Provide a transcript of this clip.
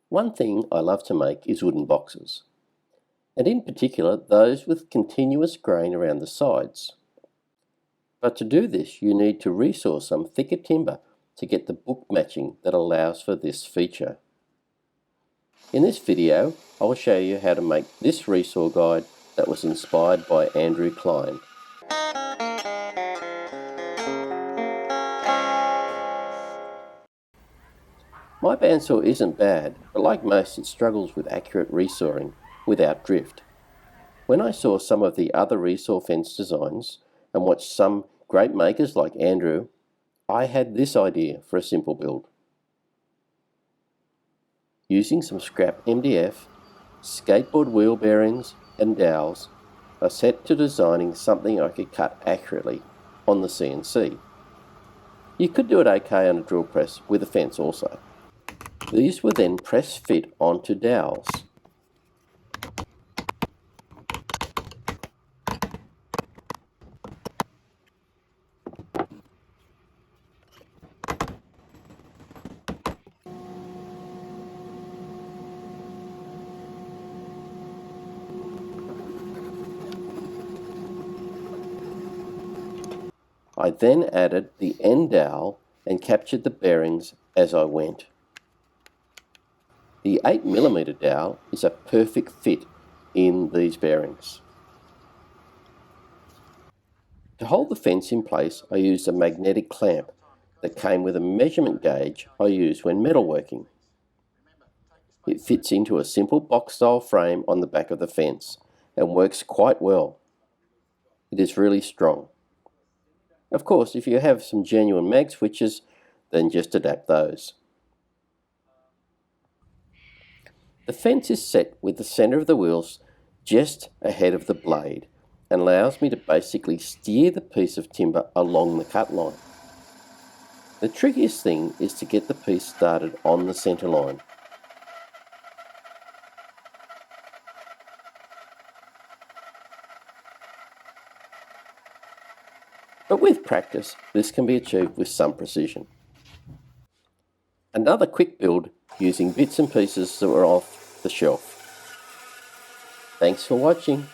One thing I love to make is wooden boxes, and in particular those with continuous grain around the sides. But to do this you need to resaw some thicker timber to get the book matching that allows for this feature. In this video I will show you how to make this resaw guide that was inspired by Andrew Klein. My bandsaw isn't bad, but like most it struggles with accurate resawing without drift. When I saw some of the other resaw fence designs and watched some great makers like Andrew, I had this idea for a simple build. Using some scrap MDF, skateboard wheel bearings and dowels, I set to designing something I could cut accurately on the CNC. You could do it okay on a drill press with a fence also. These were then press fit onto dowels. I then added the end dowel and captured the bearings as I went. The 8mm dowel is a perfect fit in these bearings. To hold the fence in place, I used a magnetic clamp that came with a measurement gauge I use when metalworking. It fits into a simple box-style frame on the back of the fence and works quite well. It is really strong. Of course, if you have some genuine mag switches, then just adapt those. The fence is set with the centre of the wheels just ahead of the blade and allows me to basically steer the piece of timber along the cut line. The trickiest thing is to get the piece started on the centre line. But with practice, this can be achieved with some precision. Another quick build using bits and pieces that were off the shelf. Thanks for watching.